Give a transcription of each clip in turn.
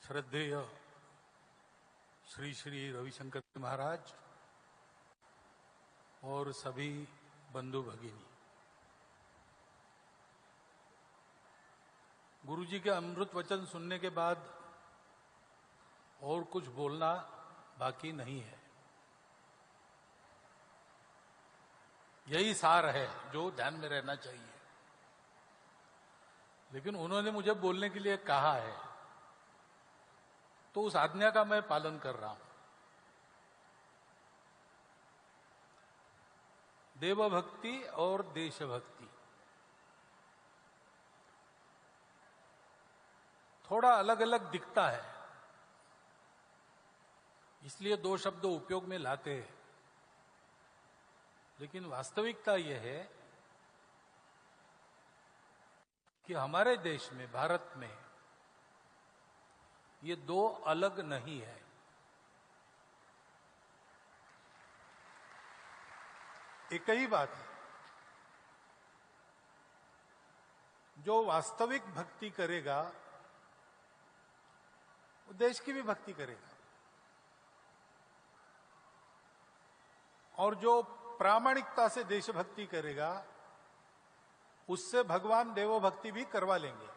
श्रद्धेय श्री श्री रविशंकर महाराज और सभी बंधु भगिनी, गुरुजी के अमृत वचन सुनने के बाद और कुछ बोलना बाकी नहीं है। यही सार है जो ध्यान में रहना चाहिए। लेकिन उन्होंने मुझे बोलने के लिए कहा है तो उस आज्ञा का मैं पालन कर रहा हूं। देवभक्ति और देशभक्ति थोड़ा अलग अलग दिखता है, इसलिए दो शब्द उपयोग में लाते हैं। लेकिन वास्तविकता यह है कि हमारे देश में, भारत में, ये दो अलग नहीं है। एक ही बात है। जो वास्तविक भक्ति करेगा वो देश की भी भक्ति करेगा, और जो प्रामाणिकता से देशभक्ति करेगा उससे भगवान देवभक्ति भी करवा लेंगे।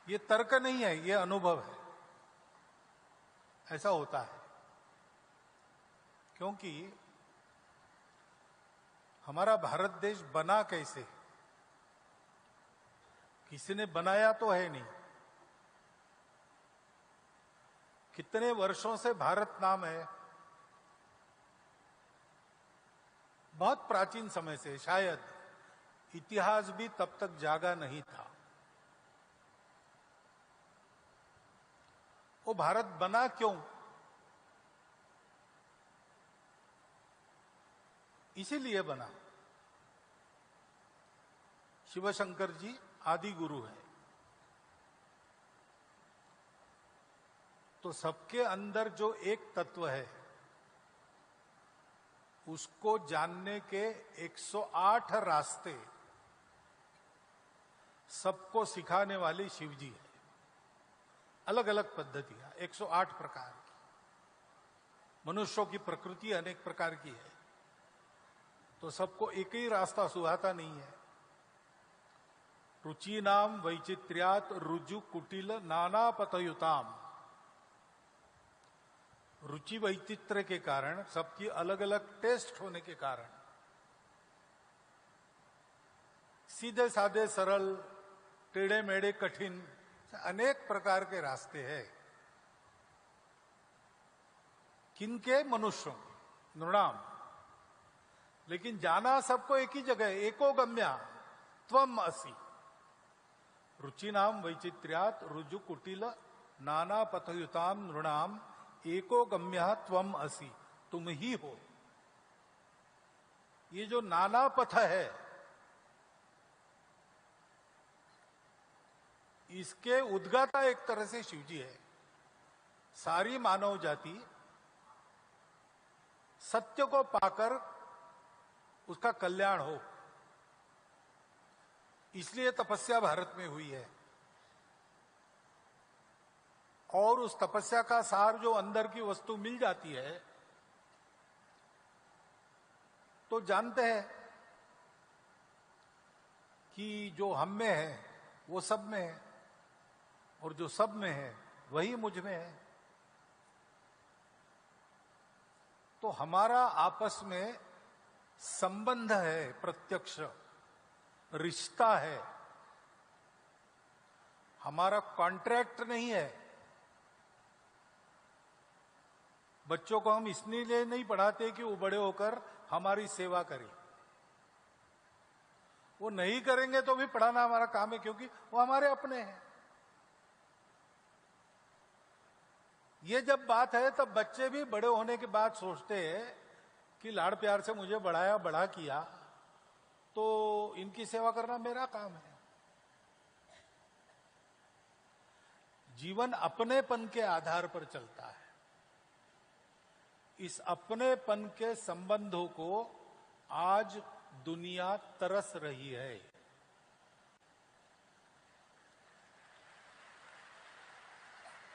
ये तर्क नहीं है, ये अनुभव है। ऐसा होता है क्योंकि हमारा भारत देश बना कैसे, किसी ने बनाया तो है नहीं। कितने वर्षों से भारत नाम है, बहुत प्राचीन समय से, शायद इतिहास भी तब तक जागा नहीं था। वो भारत बना क्यों? इसीलिए बना। शिव शंकर जी आदि गुरु है, तो सबके अंदर जो एक तत्व है उसको जानने के 108 रास्ते सबको सिखाने वाली शिव जी है। अलग अलग पद्धतियां, 108 प्रकार की। मनुष्यों की प्रकृति अनेक प्रकार की है, तो सबको एक ही रास्ता सुहाता नहीं है। रुचि नाम वैचित्र्यात रुजु कुटिल नाना पथयुताम। रुचि वैचित्र्य के कारण, सबकी अलग अलग टेस्ट होने के कारण, सीधे साधे सरल, टेढ़े मेढ़े कठिन, अनेक प्रकार के रास्ते हैं। किनके? मनुष्यों के, नृणाम। लेकिन जाना सबको एक ही जगह, एको गम्या त्वम असि। रुचि नाम वैचित्र्यात रुजु कुटिल नाना पथयुताम नृणाम एको गम्या त्वम असि। तुम ही हो। ये जो नाना पथ है, इसके उद्गाता एक तरह से शिवजी है। सारी मानव जाति सत्य को पाकर उसका कल्याण हो, इसलिए तपस्या भारत में हुई है। और उस तपस्या का सार जो अंदर की वस्तु मिल जाती है तो जानते हैं कि जो हम में है वो सब में है, और जो सब में है वही मुझ में है। तो हमारा आपस में संबंध है, प्रत्यक्ष रिश्ता है, हमारा कॉन्ट्रैक्ट नहीं है। बच्चों को हम इसलिए नहीं पढ़ाते कि वो बड़े होकर हमारी सेवा करें। वो नहीं करेंगे तो भी पढ़ाना हमारा काम है, क्योंकि वो हमारे अपने हैं। ये जब बात है तब बच्चे भी बड़े होने के बाद सोचते हैं कि लाड़ प्यार से मुझे बढ़ाया, बड़ा किया, तो इनकी सेवा करना मेरा काम है। जीवन अपनेपन के आधार पर चलता है। इस अपनेपन के संबंधों को आज दुनिया तरस रही है।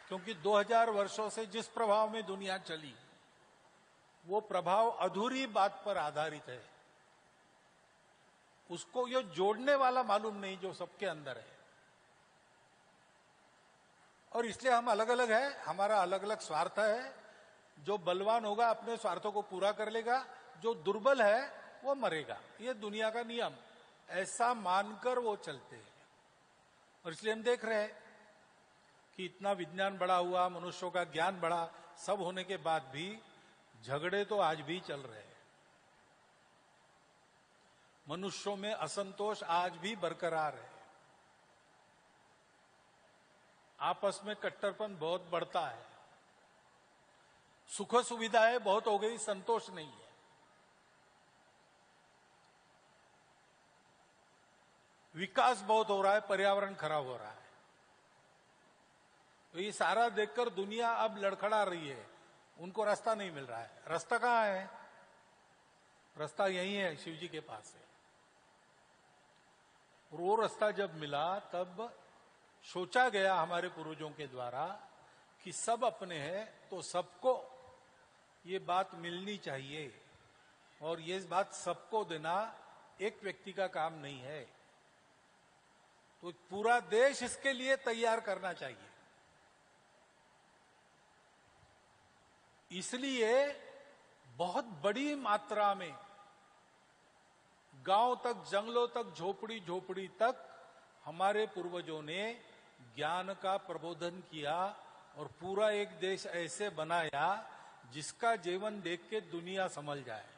क्योंकि 2000 वर्षों से जिस प्रभाव में दुनिया चली, वो प्रभाव अधूरी बात पर आधारित है। उसको ये जोड़ने वाला मालूम नहीं जो सबके अंदर है। और इसलिए हम अलग अलग है, हमारा अलग अलग स्वार्थ है। जो बलवान होगा अपने स्वार्थों को पूरा कर लेगा, जो दुर्बल है वो मरेगा। ये दुनिया का नियम, ऐसा मानकर वो चलते हैं। और इसलिए हम देख रहे हैं कि इतना विज्ञान बढ़ा हुआ, मनुष्यों का ज्ञान बढ़ा, सब होने के बाद भी झगड़े तो आज भी चल रहे हैं। मनुष्यों में असंतोष आज भी बरकरार है। आपस में कट्टरपन बहुत बढ़ता है। सुख सुविधाएं बहुत हो गई, संतोष नहीं है। विकास बहुत हो रहा है, पर्यावरण खराब हो रहा है। तो ये सारा देखकर दुनिया अब लड़खड़ा रही है। उनको रास्ता नहीं मिल रहा है। रास्ता कहां है? रास्ता यही है, शिव जी के पास है। और वो रास्ता जब मिला तब सोचा गया हमारे पूर्वजों के द्वारा कि सब अपने हैं तो सबको ये बात मिलनी चाहिए। और ये बात सबको देना एक व्यक्ति का काम नहीं है, तो पूरा देश इसके लिए तैयार करना चाहिए। इसलिए बहुत बड़ी मात्रा में गांव तक, जंगलों तक, झोपड़ी झोपड़ी तक हमारे पूर्वजों ने ज्ञान का प्रबोधन किया और पूरा एक देश ऐसे बनाया जिसका जीवन देख के दुनिया समझ जाए।